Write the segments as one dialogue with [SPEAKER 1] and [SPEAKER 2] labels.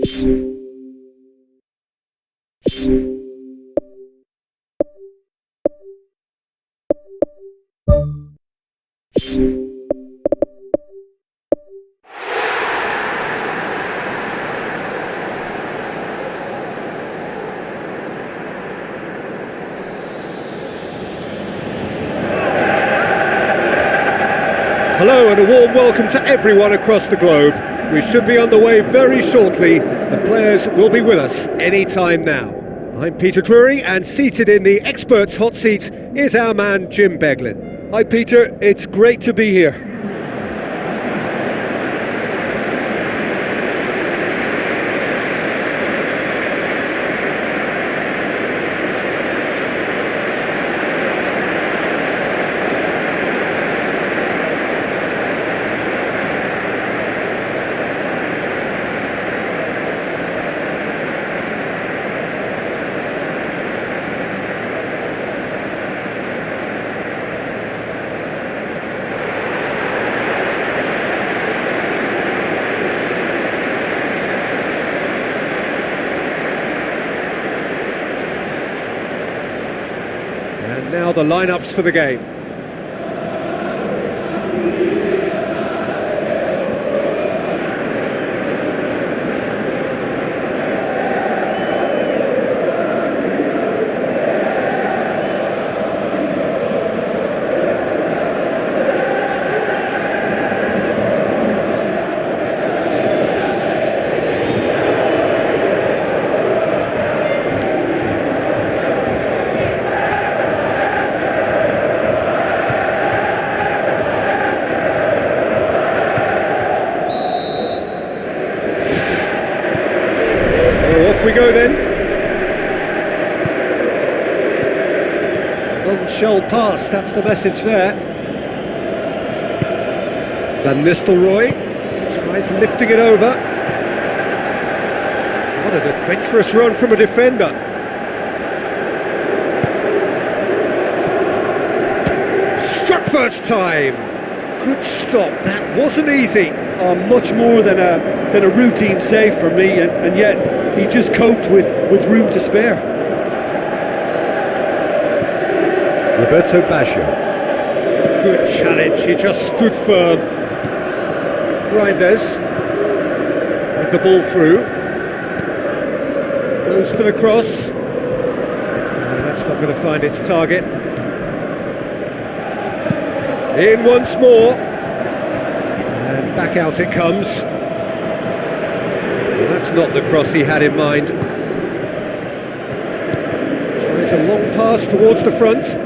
[SPEAKER 1] Hello and a warm welcome to everyone across the globe. We should be on the way very shortly. The players will be with us any time now. I'm Peter Drury, and seated in the experts' hot seat is our man Jim Beglin.
[SPEAKER 2] Hi Peter, it's great to be here.
[SPEAKER 1] And now the lineups for the game. Off we go then. Non-shell pass, that's the message there. Van Nistelrooy tries lifting it over. What an adventurous run from a defender. Struck first time. Good stop, that wasn't easy.
[SPEAKER 2] Much more than a routine save for me, and yet he just coped with room to spare.
[SPEAKER 1] Roberto Baggio. Good challenge, he just stood firm. Reinders with the ball through. Goes for the cross. That's not going to find its target. In once more. And back out it comes. Well, that's not the cross he had in mind. Tries a long pass towards the front.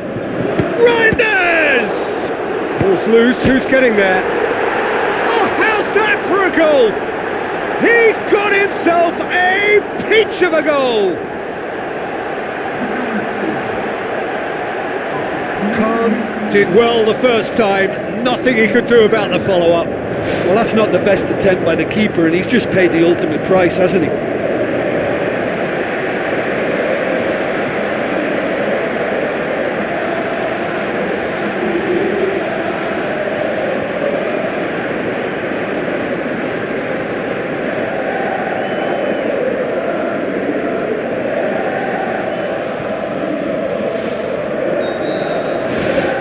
[SPEAKER 1] Reinders! Ball's loose, who's getting there? Oh, how's that for a goal? He's got himself a peach of a goal! Khan did well the first time, nothing he could do about the follow-up.
[SPEAKER 2] Well, that's not the best attempt by the keeper, and he's just paid the ultimate price, hasn't he?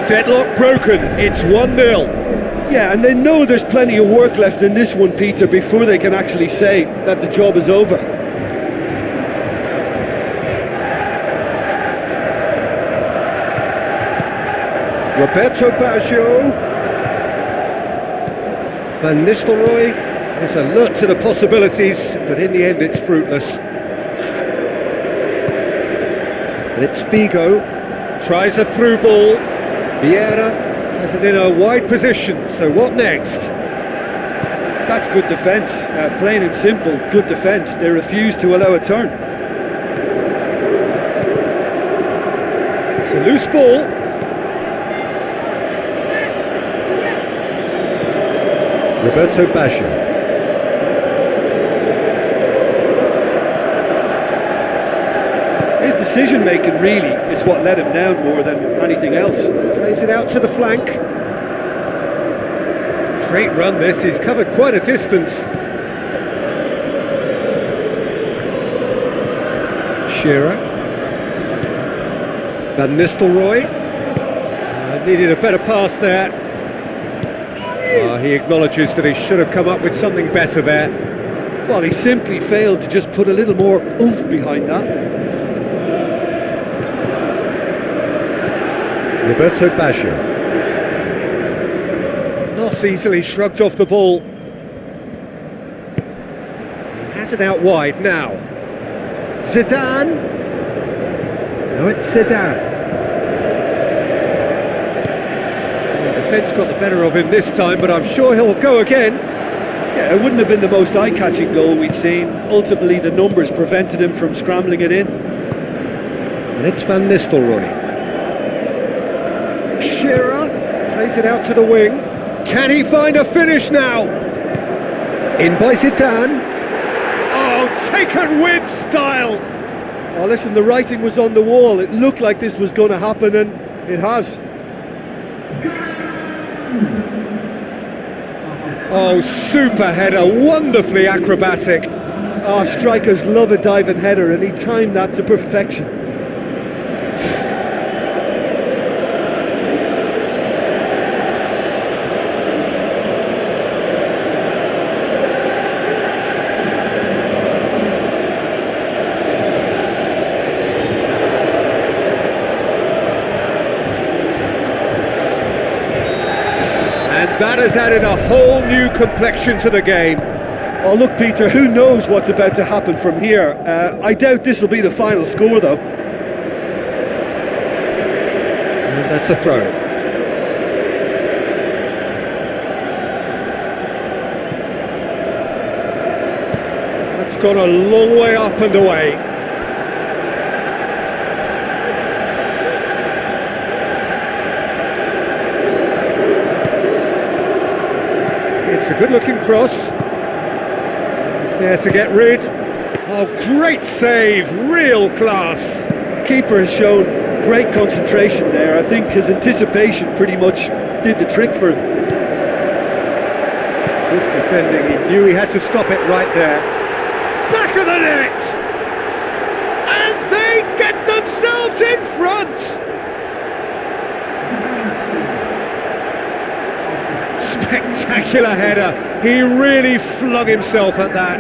[SPEAKER 1] Deadlock broken, it's 1-0.
[SPEAKER 2] Yeah, and they know there's plenty of work left in this one, Peter, before they can actually say that the job is over.
[SPEAKER 1] Roberto Baggio. Van Nistelrooy is alert to the possibilities, but in the end it's fruitless. And it's Figo. Tries a through ball. Vieira has it in a wide position, so what next?
[SPEAKER 2] That's good defence, plain and simple, good defence. They refuse to allow a turn.
[SPEAKER 1] It's a loose ball. Roberto Baggio.
[SPEAKER 2] His decision-making really is what let him down more than anything else.
[SPEAKER 1] Plays it out to the flank. Great run this, he's covered quite a distance. Shearer. Van Nistelrooy. Needed a better pass there. He acknowledges that he should have come up with something better there.
[SPEAKER 2] Well, he simply failed to just put a little more oomph behind that.
[SPEAKER 1] Roberto Baggio. Not easily shrugged off the ball. He has it out wide now. Zidane. No, it's Zidane. The defence got the better of him this time, but I'm sure he'll go again.
[SPEAKER 2] Yeah, it wouldn't have been the most eye-catching goal we'd seen. Ultimately, the numbers prevented him from scrambling it in.
[SPEAKER 1] And it's Van Nistelrooy. Shearer plays it out to the wing. Can he find a finish now? In by Zidane. Oh, taken with style!
[SPEAKER 2] Oh, listen, the writing was on the wall. It looked like this was going to happen, and it has.
[SPEAKER 1] Oh, super header, wonderfully acrobatic.
[SPEAKER 2] Oh, strikers love a diving header, and he timed that to perfection.
[SPEAKER 1] That has added a whole new complexion to the game.
[SPEAKER 2] Oh, look, Peter, who knows what's about to happen from here? I doubt this will be the final score, though.
[SPEAKER 1] And that's a throw. That's gone a long way up and away. It's a good-looking cross. He's there to get rid. Oh, great save, real class.
[SPEAKER 2] The keeper has shown great concentration there. I think his anticipation pretty much did the trick for him.
[SPEAKER 1] Good defending, he knew he had to stop it right there. Back of the net! And they get themselves in front! Spectacular header. He really flung himself at that.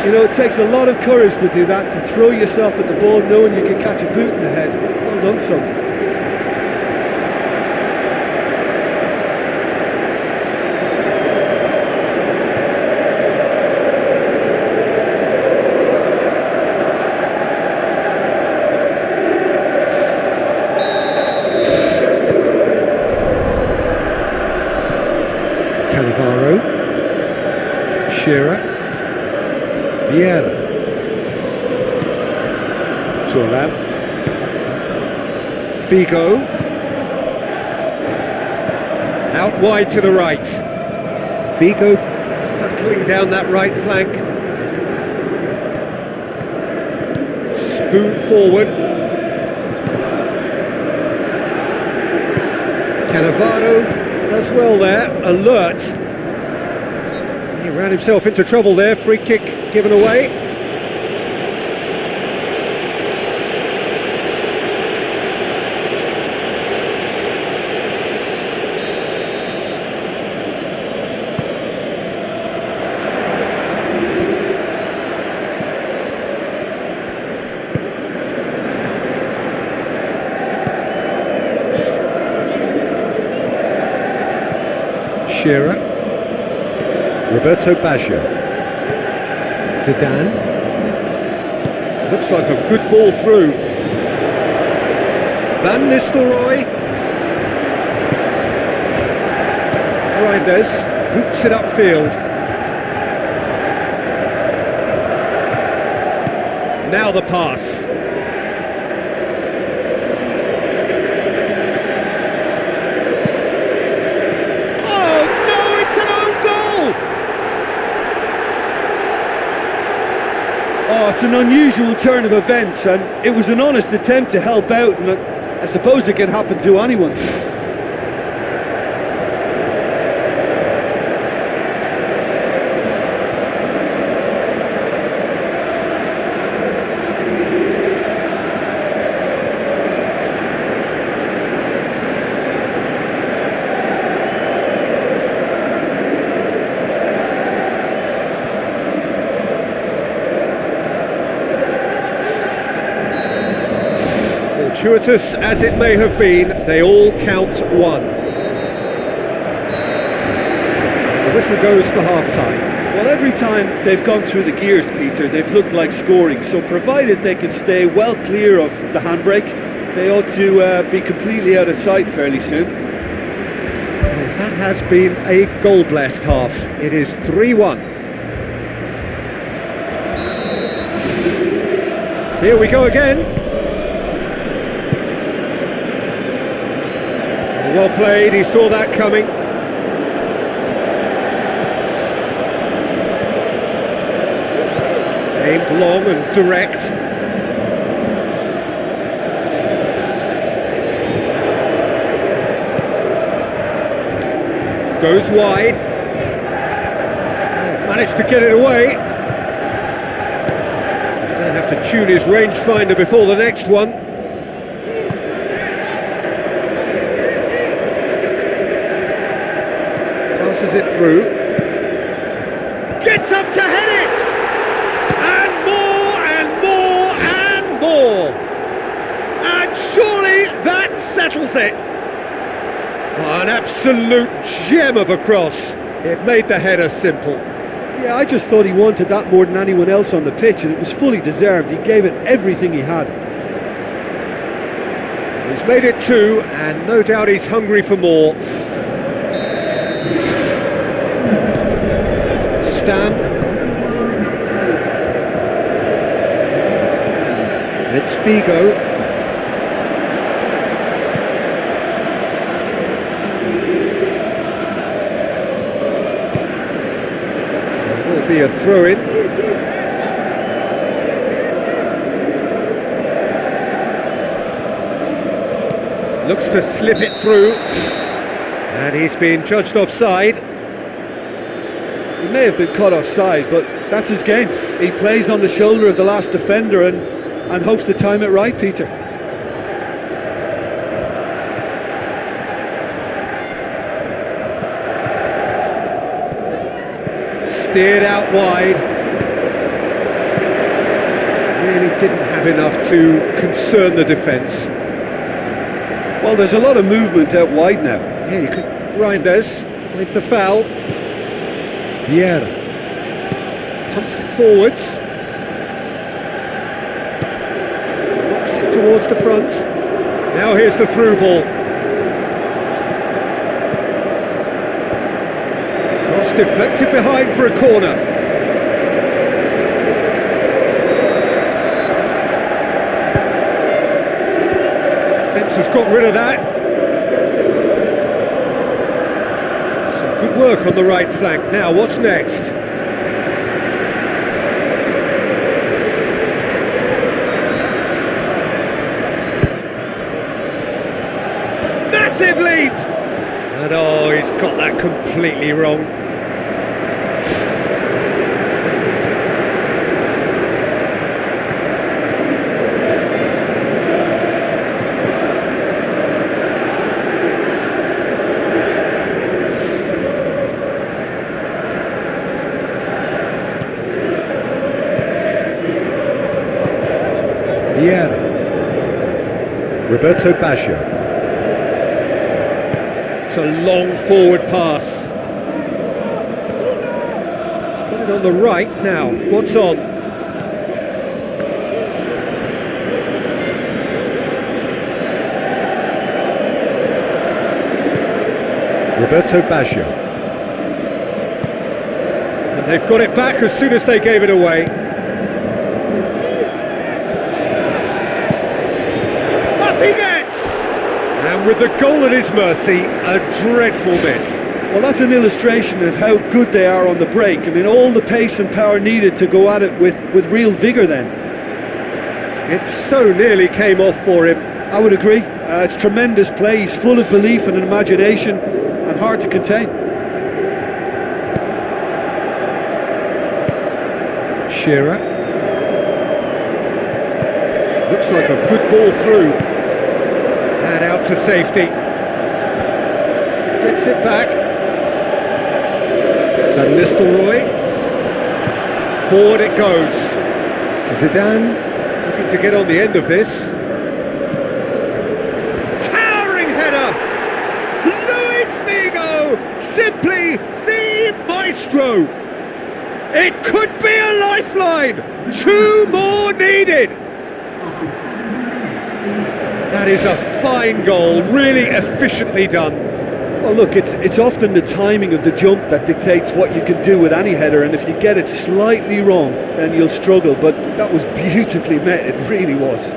[SPEAKER 2] You know, it takes a lot of courage to do that, to throw yourself at the ball knowing you can catch a boot in the head. Well done, son.
[SPEAKER 1] F.Cannavaro. Shearer. Vieira. Thuram. Figo. Out wide to the right. Figo hurtling down that right flank. Spoon forward. Cannavaro does well there, alert. He ran himself into trouble there, free kick given away. Shearer. Roberto Baggio. Zidane. Looks like a good ball through. Van Nistelrooy. Reinders boots it upfield. Now the pass.
[SPEAKER 2] Oh, it's an unusual turn of events, and it was an honest attempt to help out, and I suppose it can happen to anyone.
[SPEAKER 1] Fortuitous as it may have been, they all count one. The whistle goes for half-time.
[SPEAKER 2] Well, every time they've gone through the gears, Peter, they've looked like scoring. So provided they can stay well clear of the handbrake, they ought to be completely out of sight fairly soon.
[SPEAKER 1] Well, that has been a goal-blessed half. It is 3-1. Here we go again. Well played, he saw that coming. Aimed long and direct. Goes wide. Oh, managed to get it away. He's going to have to tune his rangefinder before the next one. Tosses it through. Gets up to head it! And more and more and more! And surely that settles it! Oh, an absolute gem of a cross. It made the header simple.
[SPEAKER 2] Yeah, I just thought he wanted that more than anyone else on the pitch, and it was fully deserved. He gave it everything he had.
[SPEAKER 1] He's made it 2, and no doubt he's hungry for more. Stam. And it's Figo. Be a throw-in. Looks to slip it through, and he's been judged offside.
[SPEAKER 2] He may have been caught offside, but that's his game. He plays on the shoulder of the last defender and hopes to time it right, Peter.
[SPEAKER 1] Steered out wide. Really didn't have enough to concern the defence.
[SPEAKER 2] Well, there's a lot of movement out wide now.
[SPEAKER 1] Yeah, you could. Reinders with the foul. Vieira pumps it forwards. Knocks it towards the front. Now here's the through ball. Cross deflected behind for a corner. Defence has got rid of that. Some good work on the right flank. Now, what's next? Massive leap! And oh, he's got that completely wrong. Roberto Baggio. It's a long forward pass. He's got it on the right now. What's on? Roberto Baggio. And they've got it back as soon as they gave it away. He gets! And with the goal at his mercy, a dreadful miss.
[SPEAKER 2] Well, that's an illustration of how good they are on the break. I mean, all the pace and power needed to go at it with real vigour then.
[SPEAKER 1] It so nearly came off for him.
[SPEAKER 2] I would agree. It's tremendous play. He's full of belief and imagination and hard to contain.
[SPEAKER 1] Shearer. Looks like a good ball through. And out to safety. Gets it back. Van Nistelrooy. Forward it goes. Zidane looking to get on the end of this. Stro. It could be a lifeline. 2 more needed. That is a fine goal, really efficiently done.
[SPEAKER 2] Well, look, it's often the timing of the jump that dictates what you can do with any header, and if you get it slightly wrong, then you'll struggle, but that was beautifully met, it really was.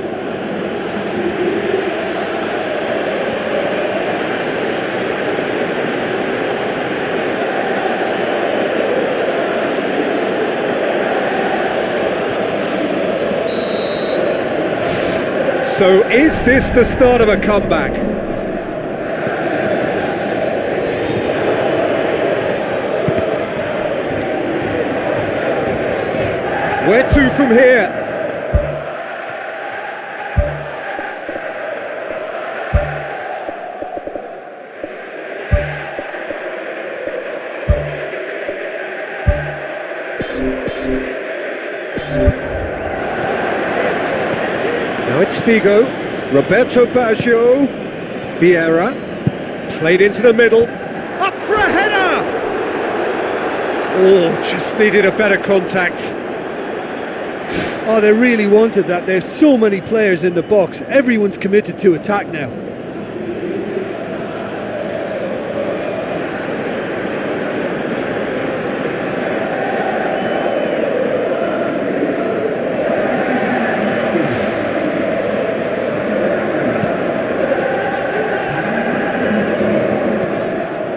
[SPEAKER 1] So is this the start of a comeback? Where to from here? Now it's Figo, Roberto Baggio, Vieira, played into the middle, up for a header! Oh, just needed a better contact.
[SPEAKER 2] Oh, they really wanted that. There's so many players in the box. Everyone's committed to attack now.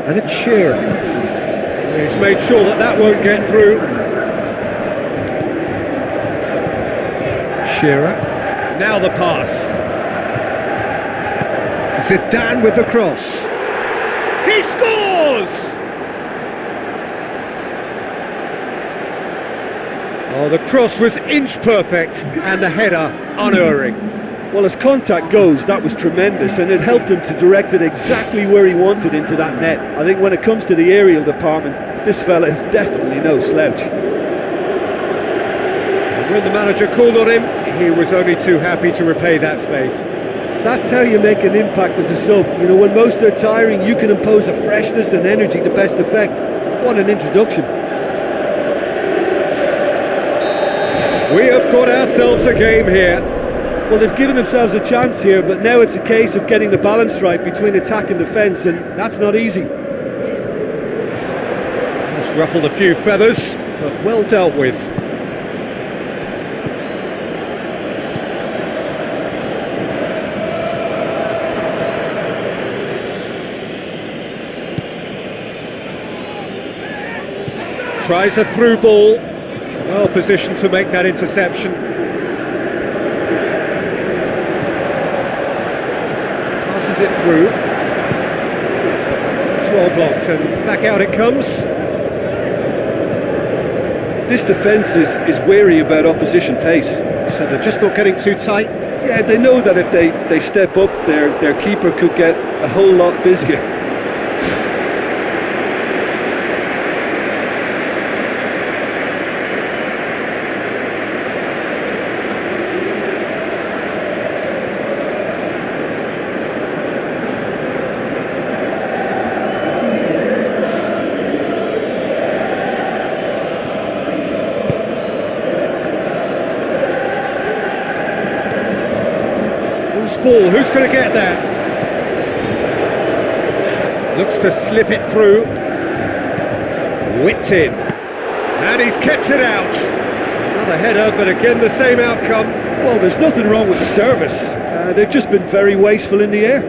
[SPEAKER 1] And it's Shearer. He's made sure that that won't get through. Shearer. Now the pass. Zidane with the cross. He scores! Oh, the cross was inch perfect and the header unerring.
[SPEAKER 2] Well, as contact goes, that was tremendous, and it helped him to direct it exactly where he wanted into that net. I think when it comes to the aerial department, this fella is definitely no slouch.
[SPEAKER 1] And when the manager called on him, he was only too happy to repay that faith.
[SPEAKER 2] That's how you make an impact as a sub. You know, when most are tiring, you can impose a freshness and energy to best effect. What an introduction.
[SPEAKER 1] We have got ourselves a game here.
[SPEAKER 2] Well, they've given themselves a chance here, but now it's a case of getting the balance right between attack and defence, and that's not easy.
[SPEAKER 1] It's ruffled a few feathers, but well dealt with. Tries a through ball, well positioned to make that interception. Passes it through. It's well blocked and back out it comes.
[SPEAKER 2] This defence is wary about opposition pace.
[SPEAKER 1] So they're just not getting too tight?
[SPEAKER 2] Yeah, they know that if they step up, their keeper could get a whole lot busier.
[SPEAKER 1] Ball, who's going to get there? Looks to slip it through. Whipped in. And he's kept it out. Another header, but again the same outcome.
[SPEAKER 2] Well, there's nothing wrong with the service. They've just been very wasteful in the air.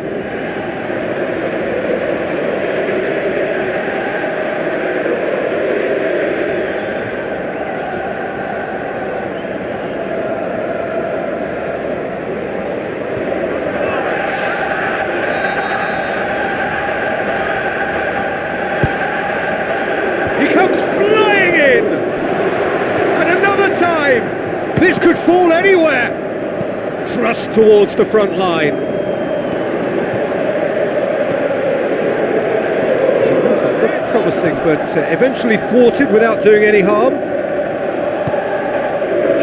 [SPEAKER 1] This could fall anywhere. Thrust towards the front line. That looked promising, but eventually thwarted without doing any harm.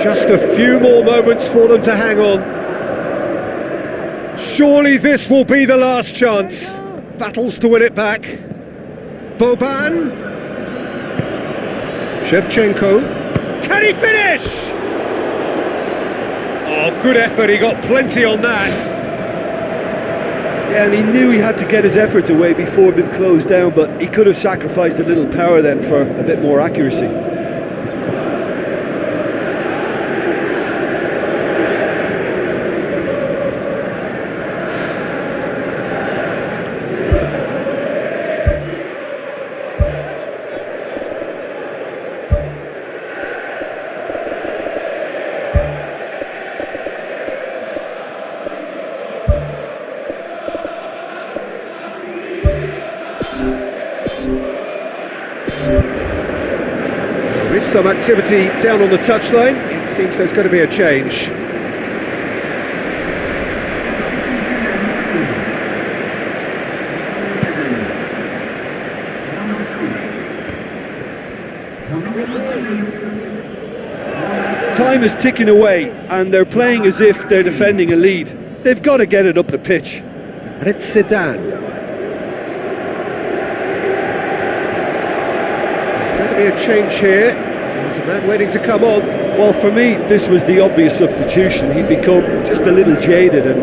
[SPEAKER 1] Just a few more moments for them to hang on. Surely this will be the last chance. Battles to win it back. Boban. Shevchenko. Can he finish? Oh, good effort, he got plenty on that.
[SPEAKER 2] Yeah, and he knew he had to get his efforts away before being closed down, but he could have sacrificed a little power then for a bit more accuracy.
[SPEAKER 1] There is some activity down on the touchline. It seems there's going to be a change.
[SPEAKER 2] Time is ticking away and they're playing as if they're defending a lead. They've got to get it up the pitch.
[SPEAKER 1] And it's Zidane. There's going to be a change here. There's a man waiting to come on.
[SPEAKER 2] Well, for me, this was the obvious substitution. He'd become just a little jaded, and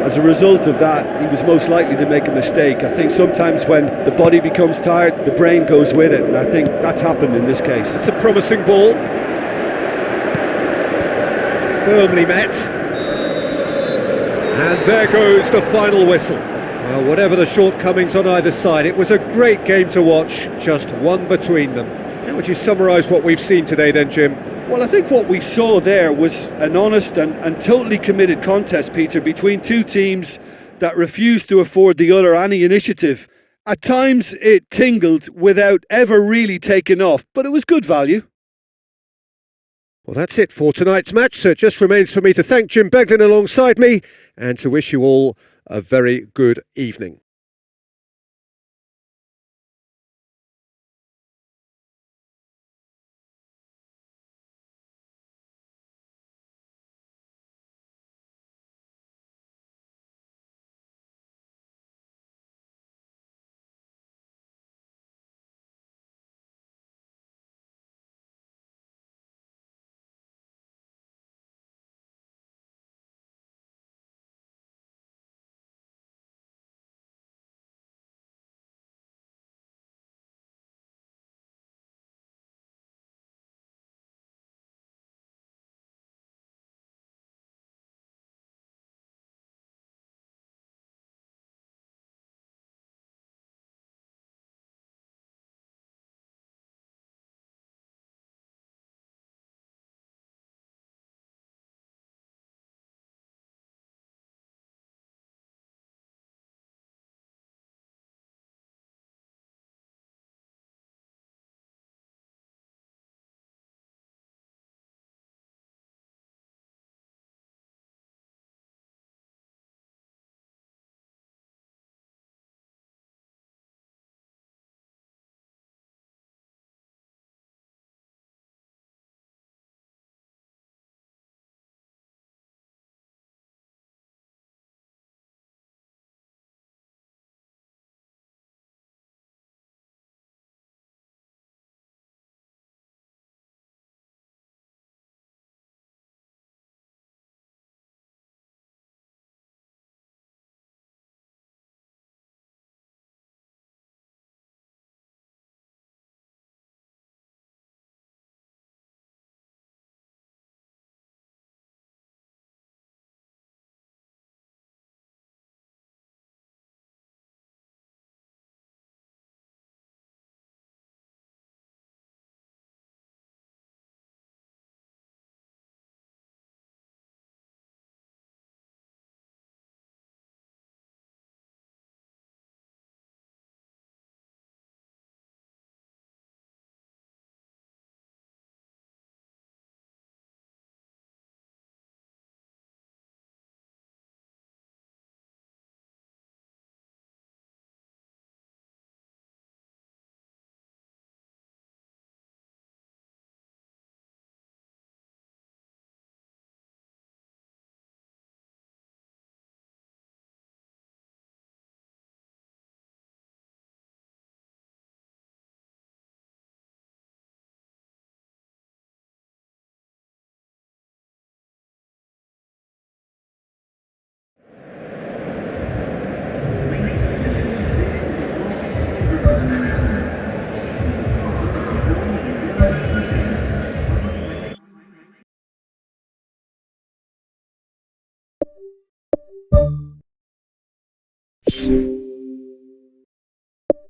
[SPEAKER 2] as a result of that, he was most likely to make a mistake. I think sometimes when the body becomes tired, the brain goes with it, and I think that's happened in this case.
[SPEAKER 1] It's a promising ball. Firmly met. And there goes the final whistle. Well, whatever the shortcomings on either side, it was a great game to watch, just one between them. How would you summarise what we've seen today then, Jim?
[SPEAKER 2] Well, I think what we saw there was an honest and totally committed contest, Peter, between two teams that refused to afford the other any initiative. At times it tingled without ever really taking off, but it was good value.
[SPEAKER 1] Well, that's it for tonight's match, so it just remains for me to thank Jim Beglin alongside me and to wish you all a very good evening. Sports.